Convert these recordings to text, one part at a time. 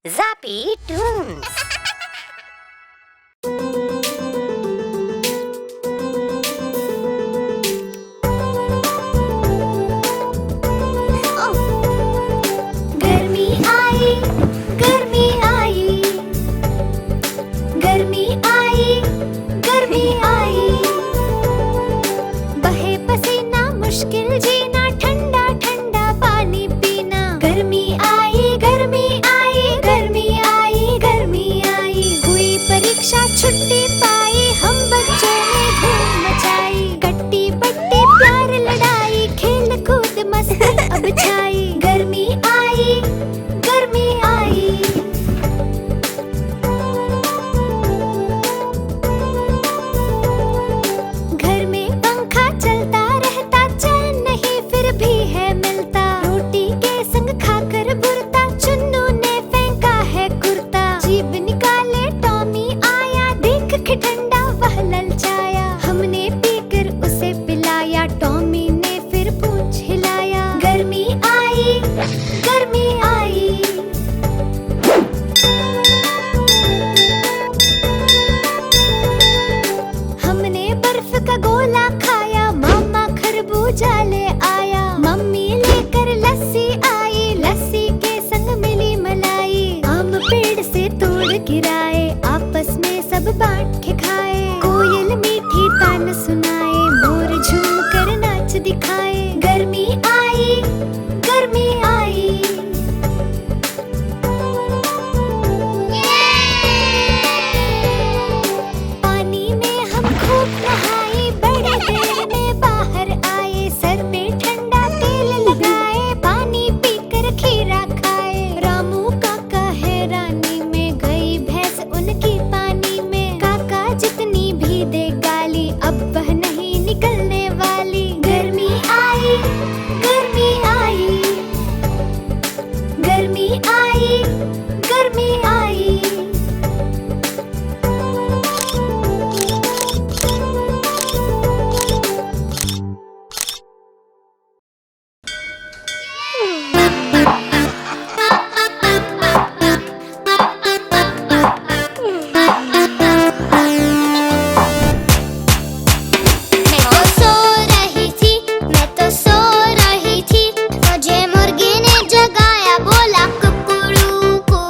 Zappy Tunes. गर्मी आई, गर्मी आई, गर्मी आई, गर्मी आई। बहे पसीना, मुश्किल जीना, ठंडा ठंडा पानी पीना। गर्मी आई, गर्मी आई, गर्मी आई, गर्मी आई। हुई परीक्षा, छुट्टी पाई, हम बच्चों ने धूम मचाई। कट्टी बट्टी प्यार लड़ाई, खेल कूद मस्ती अब छाई। गर्मी आई, गर्मी आई। घर में पंखा चलता रहता, चैन नहीं फिर भी है मिलता। रोटी के संग खाकर बुरता, चुन्नू ने फेंका है कुर्ता। जीभ निकाले टॉमी आया, देख के ठंडा वह ललचाया। हमने पीकर उसे पिलाया, टॉमी ने फिर पूंछ हिलाया। गर्मी आई, गर्मी आई। हमने बर्फ का गोला खाया, मामा खरबूजा ले आया। मम्मी लेकर लस्सी आई, लस्सी के संग मिली मलाई। आम पेड़ से तोड़ गिराए, आपस में सब बांट के खाए। कोयल मीठी तान सुनाए, मोर झूम कर नाच दिखाए। गर्मी आई, गर्मी आई। पानी में हम खूब नहाए, बड़ी देर में बाहर आए। सर पे ठंडा तेल लगाए, पानी पीकर खीरा खाए। रामू काका हैरानी में, गई भैंस उनकी पानी में। काका जितनी भी दे गाली, अब वह नहीं निकलने वाली। गर्मी आई, गर्मी आई। गर्मी आई, गर्मी आई। मैं तो सो रही थी, मुझे मुर्गी ने जगाया, बोला कुकड़ू को,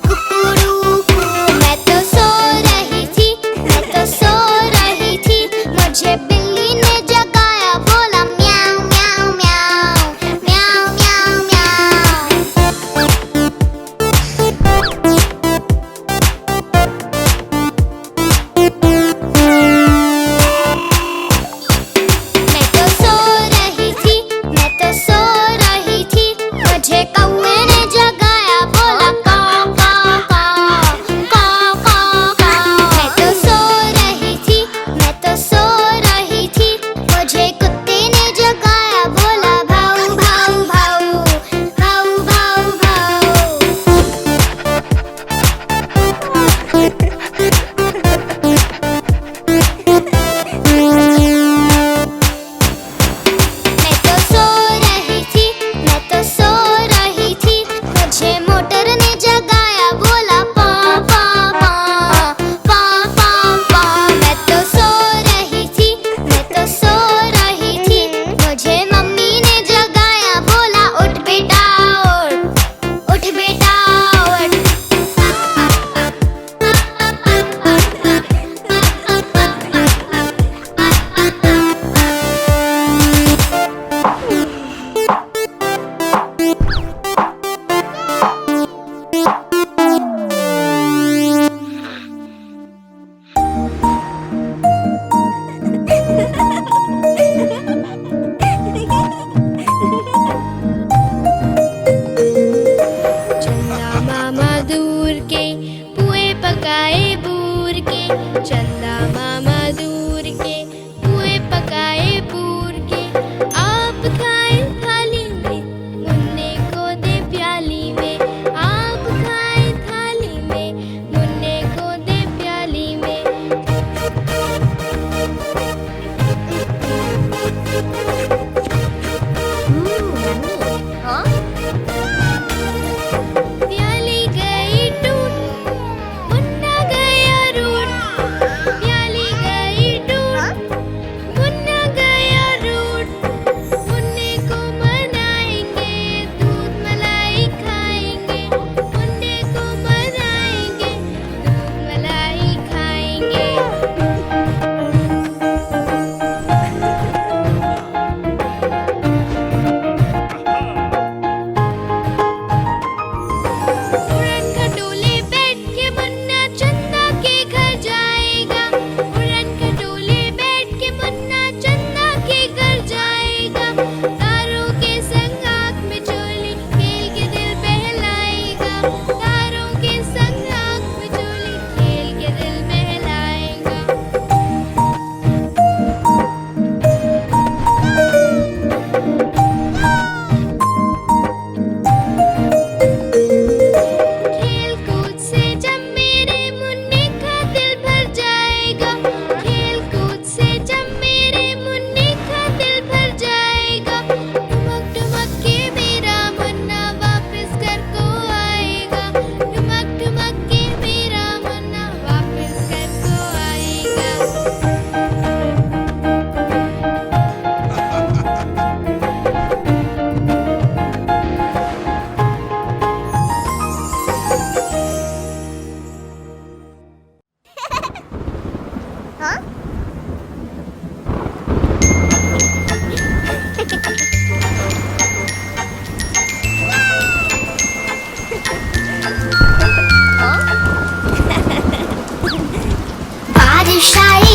कुकड़ू को। मैं तो सो रही थी, मैं तो सो रही थी, मुझे बिल्ली ने जगाया, बोला म्याऊ म्याऊ म्याऊ, म्याऊ म्याऊ म्याऊ। मैं तो सो रही थी, मैं तो सो रही थी, मुझे कौवे ने जगाया, बोला काऊ काऊ काऊ, काऊ काऊ काऊ। मैं तो सो रही थी, मैं तो सो रही थी, मुझे कुत्ते ने जगाया, बोला भाऊ भाऊ भाऊ, भाऊ भाऊ भाऊ। मैं तो सो रही थी, मैं तो सो रही थी, मुझे मोटर ने जगाया, बोला पा पा पा, पा पा पा। मैं तो सो रही थी, मैं तो सो रही थी, मुझे मम्मी ने जगाया, बोला उठ बेटा उठ बेटा चंदा मामा दूर के पुए पकाए बूर के। चंदा मामा दूर के पुए पकाए बूर के। आप खाए थाली में, मुन्ने को दे प्याली में। आप खाए थाली में, मुन्ने को दे प्याली में। Yummy. Huh? प्याली गई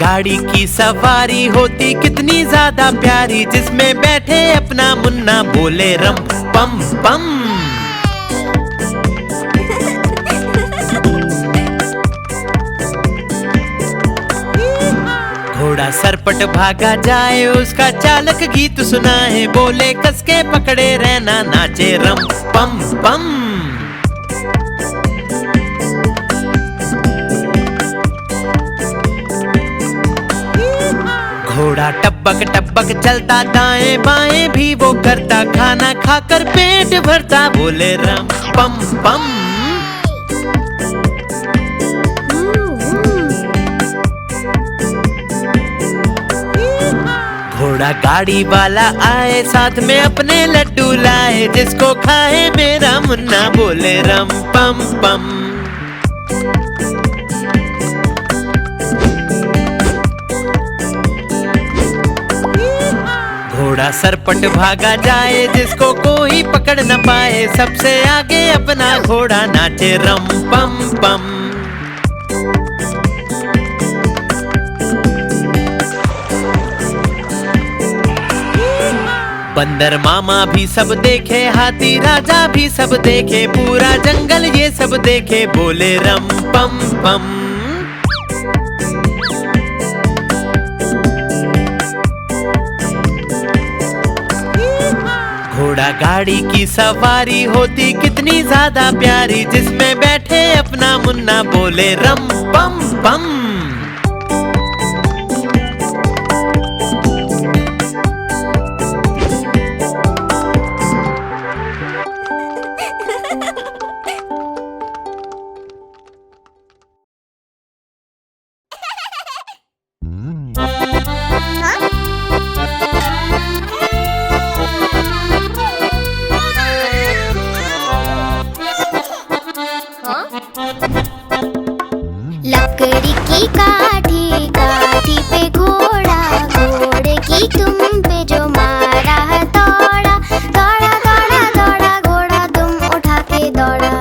गाड़ी की सवारी होती कितनी ज्यादा प्यारी, जिसमें बैठे अपना मुन्ना बोले रम पम पम। घोड़ा सरपट भागा जाए, उसका चालक गीत सुनाए, बोले कसके पकड़े रहना नाचे रम पम पम। घोड़ा टपक टपक चलता, दाएं बाएं भी वो करता, खाना खाकर पेट भरता, बोले रम पम पम। घोड़ा गाड़ी वाला आए, साथ में अपने लड्डू लाए, जिसको खाए मेरा मुन्ना बोले रम पम पम। घोड़ा सरपट भागा जाए, जिसको कोई पकड़ न पाए, सबसे आगे अपना घोड़ा नाचे रम पम पम। बंदर मामा भी सब देखे, हाथी राजा भी सब देखे, पूरा जंगल ये सब देखे, बोले रम पम पम। घोड़ा गाड़ी की सवारी होती कितनी ज्यादा प्यारी, जिसमें बैठे अपना मुन्ना बोले रम पम पम। लकड़ी की काठी, काठी पे घोड़ा, घोड़े की तुम पे जो मारा है दौड़ा, दौड़ा दौड़ा दौड़ा घोड़ा तुम उठा के दौड़ा।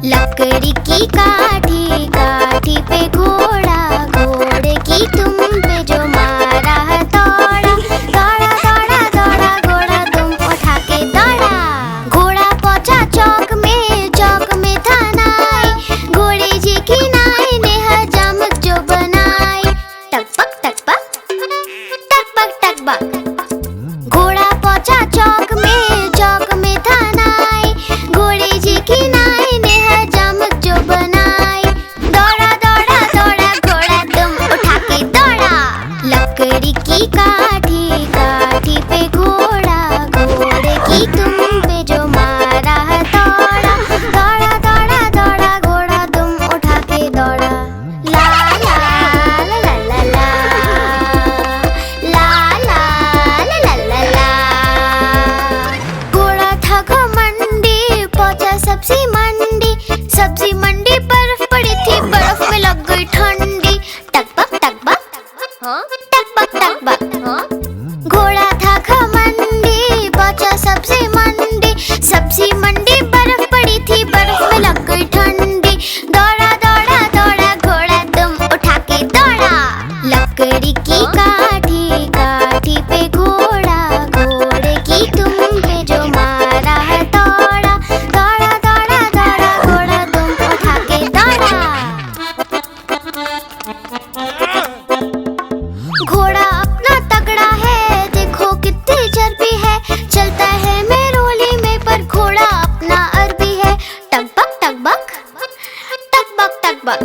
लकड़ी की काठी, काठी पे घोड़ा, घोड़े की तुम पे जो मारा है दौड़ा, दौड़ा दौड़ा दौड़ा घोड़ा तुम उठा के दौड़ा। घोड़ा पहुंचा चौक में, चौक में था नाई, घोड़े जी की नाई ने हजामत जो बनाई। टकबक टकबक टकबक टकबक। घोड़ा पहुंचा चौक में, चौक में था नाई, घोड़े जी की नाई ने हजामत जो बनाई। दौड़ा दौड़ा दौड़ा घोड़ा तुम उठा के दौड़ा। लकड़ी की काठी, काठी पे घोड़ा, घोड़े की तुम पे जो मारा है दौड़ा, दौड़ा दौड़ा दौड़ा घोड़ा तुम उठा के दौड़ा। ला ला ला ला ला ला, ला ला ला ला ला। घोड़ा था घमंडी, पहुंचा सब्जी मंडी, सब्जी मंडी बर्फ पड़ी थी, बर्फ में लग गई ठंडी। टकबक टकबक टकबक टकबक। घोड़ा था घमंडी, पहुंचा सब्जी मंडी, सब्जी मंडी बर्फ पड़ी थी, बर्फ में लग गई ठंडी। दौड़ा दौड़ा दौड़ा घोड़ा तुम उठा के दौड़ा। लकड़ी की काठी, काठी पे घोड़ा, घोड़े की तुम पे जो मारा है दौड़ा, दौड़ा दौड़ा दौड़ा घोड़ा तुम उठा के दौड़ा। घोड़ा अपना तगड़ा है, देखो कितनी चर्बी है, चलता है मेरोली में पर घोड़ा अपना अरबी है। टकबक टकबक टकबक टकबक।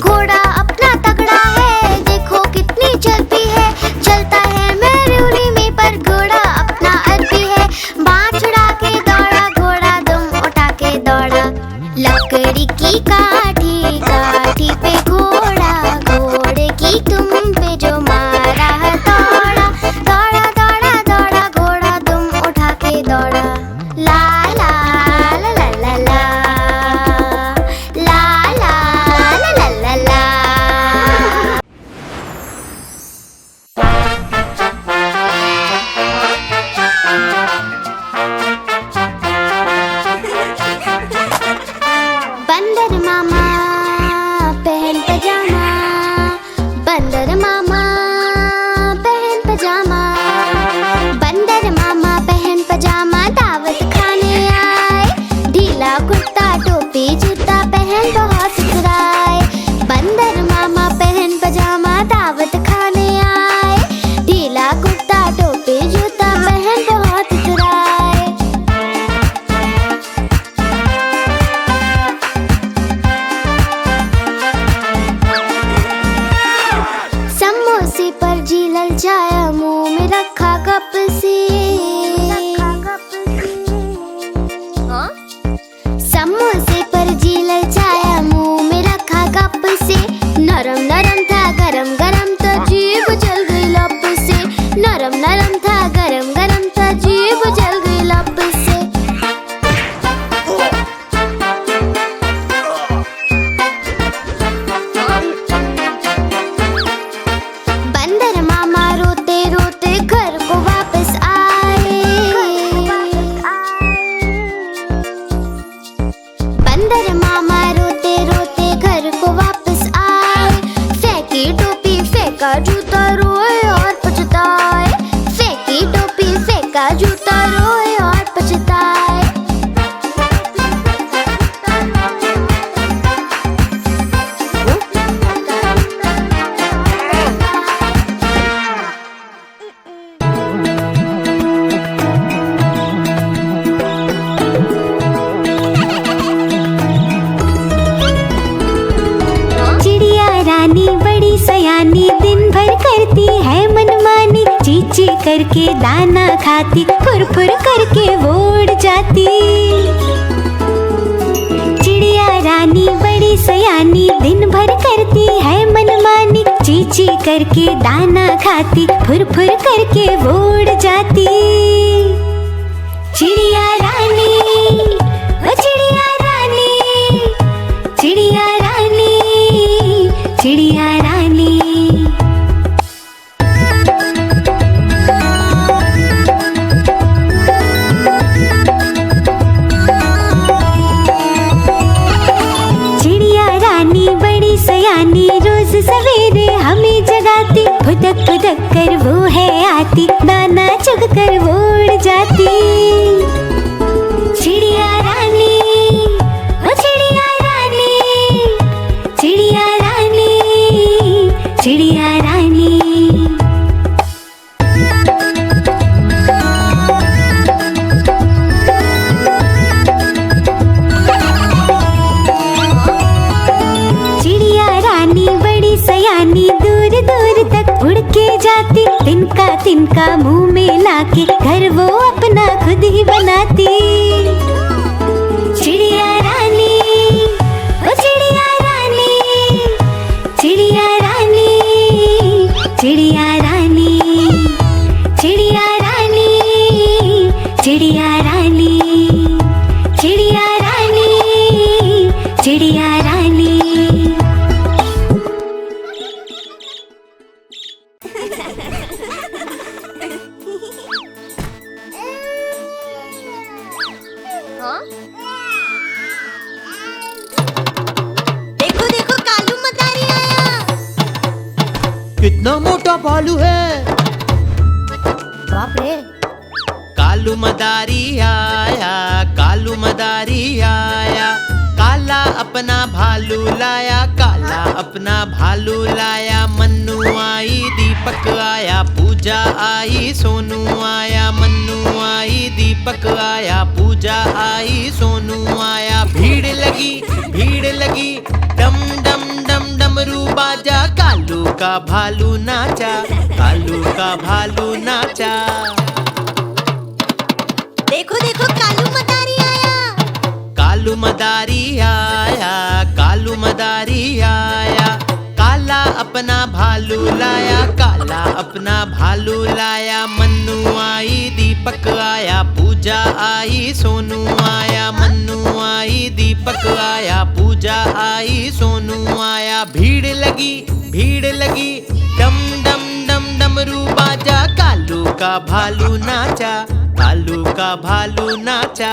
घोड़ा अपना तगड़ा है, देखो कितनी चर्बी है, चलता है मेरोली में पर घोड़ा अपना अरबी है। बाँह उड़ा के दौड़ा घोड़ा तुम उठा के दौड़ा। लकड़ी की काठी, काठी पे घोड़ा, घोड़े की तुम पे जो मारा है दौड़ा, दौड़ा दौड़ा दौड़ा घोड़ा तुम ललचाया, मुंह में रखा कप से। समोसे पर जी ललचाया, मुंह में रखा कप से। नरम नरम था गरम गरम तो जीभ जल गई लप से। नरम नरम था गरम गरम तो जीभ जल गई लप से। बंदर मामा रोते रोते घर को वापस आए। बंदर मामा रोते रोते घर को वापस आए। फेंकी टोपी फेंका जूता, रोए और पछताए। फेंकी टोपी फेंका जूता, रोए और पछताए। चिड़िया रानी बड़ी सयानी, दिन भर करती है मनमानी। चींची करके दाना खाती, फुर फुर करके वो उड़ जाती। चिड़िया रानी बड़ी सयानी, दिन भर करती है मनमानी। चींची करके दाना खाती, फुर फुर करके वो उड़ जाती। चिड़िया रानी, ओ चिड़िया रानी, चिड़िया रानी, चिड़िया रानी। चिड़िया रानी बड़ी सयानी, रोज सवेरे हमें जगाती। फुदक फुदक कर वो है आती, दाना चुग कर वो उड़ जाती। चिड़िया रानी, ओ चिड़िया रानी, चिड़िया रानी, चिड़िया रानी। चिड़िया रानी बड़ी सयानी, दूर दूर तक उड़ के जाती। तिनका तिनका मुंह में लाके घर वो अपना खुद ही बनाती। चिड़िया रानी, ओ चिड़िया रानी, चिड़िया रानी, चिड़िया रानी, चिड़िया रानी, चिड़िया रानी, चिड़िया रानी, चिड़िया रानी। देखो देखो कालू मदारी आया। कितना मोटा भालू है। बाप रे। कालू मदारी आया, कालू मदारी आया। काला अपना भालू लाया, काला अपना भालू लाया। मन्नू आई, दीपक आया, पूजा आई, सोनू आया। मन्नू आई, दीपक आया, पूजा आई, सोनू आया। भीड़ लगी, डम डम डम डमरू बाजा। कालू का भालू नाचा, कालू का भालू नाचा। देखो देखो कालू मदारी आया। कालू मदारी आया, कालू मदारी आया। काला अपना भालू लाया, काला अपना भालू लाया। मन्नू आई, दीपक आया, पूजा आई, सोनू आया। मन्नू आई, दीपक आया, पूजा आई, सोनू आया। भीड़ लगी, डम डम डम डमरू बाजा। कालू का भालू नाचा, कालू का भालू नाचा।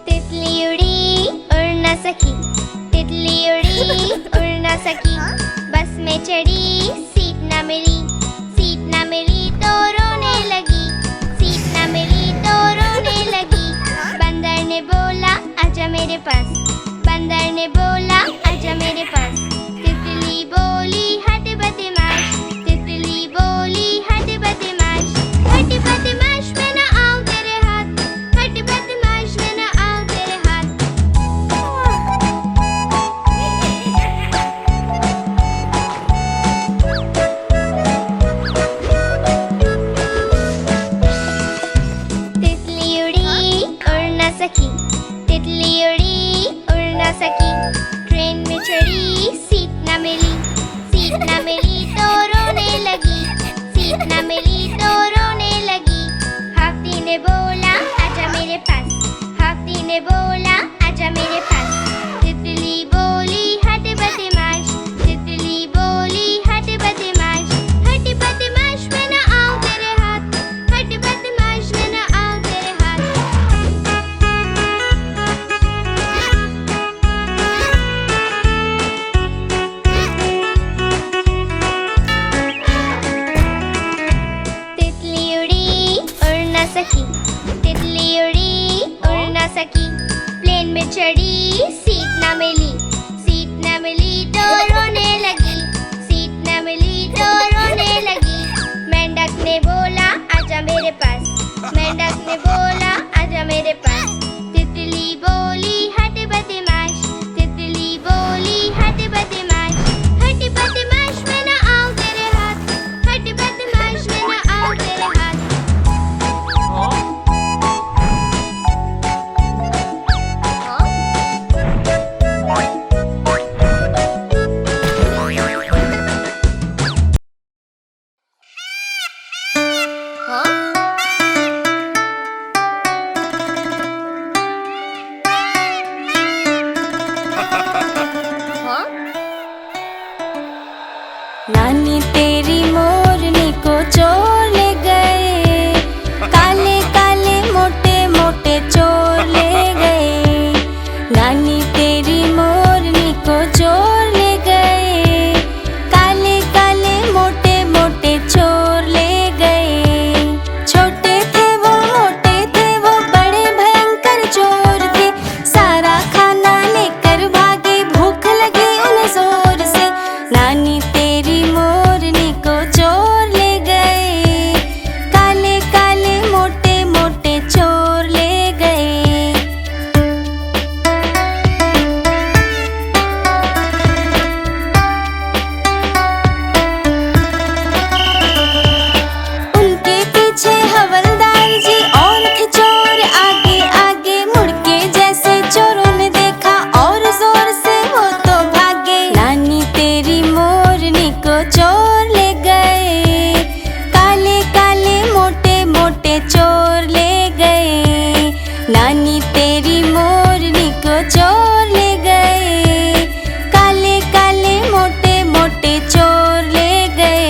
तितली उड़ी उड़ न सकी, तितली उड़ी बोला आजा मेरे पास, हाथी ने बोला आजा मेरे पास। तितली बोली हट बदमाश, तितली बोली हट बदमाश, हट बदमाश मैं ना आऊं तेरे हाथ, हट बदमाश मैं ना आऊं तेरे हाथ। तितली उड़ी उड़ ना सकी, तितली उड़ी उड़ ना सकी, प्लेन में चढ़ी सीट ना मिली, सीट ना मिली तो रोने लगी, सीट ना मिली तो रोने लगी। मेंढक ने बोला आजा मेरे पास, मेंढक ने बोला आजा मेरे पास। तितली बोली हट बदमाश, तितली बोली हट बदमाश, हट बदमाश मैं ना आऊं तेरे हाथ, हट बदमाश मैं ना आऊं तेरे हाथ। नानी तेरी मोरनी को चोर ले गए, काले काले मोटे मोटे चोर ले गए। नानी तेरी मोरनी को चोर ले गए, काले काले मोटे मोटे चोर ले गए। छोटे थे वो मोटे थे वो बड़े भयंकर चोर थे, सारा खाना लेकर भागे भूख लगी उन्हें जोर से। नानी तेरी मोरनी को चोर ले गए, काले काले मोटे मोटे चोर ले गए। उनके पीछे हवलदार जी और थे चोर आगे आगे, मुड़ के जैसे चोरों ने देखा और जोर से वो तो भागे। नानी तेरी मोरनी को चोर ले गए, काले काले मोटे मोटे चोर ले गए। नानी तेरी मोरनी को चोर ले गए, काले काले मोटे मोटे चोर ले गए।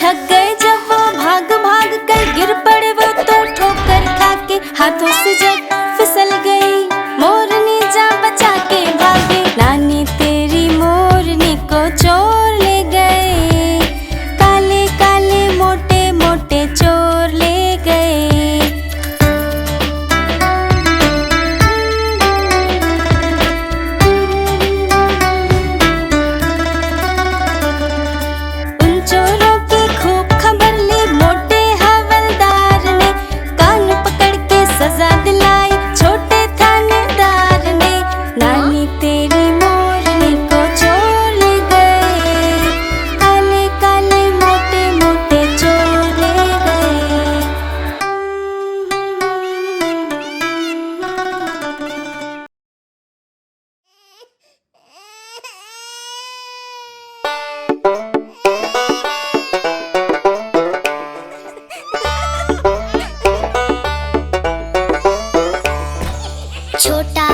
थक गए जब वो भाग भाग कर गिर पड़े वो तो ठोकर खा के, हाथों से जब फिसल गई मोरनी जा बचा के भागे। नानी तेरी मोरनी को चोर ले गए, काले काले मोटे मोटे चोर ले गए। उन चोरों की खूब खबर ली मोटे हवलदार ने, कान पकड़ के सजा दिलाई छोटे थानेदार ने। नानी तेरी मोरनी को चोर ले गए, काले काले मोटे मोटे चोर ले गए। छोटा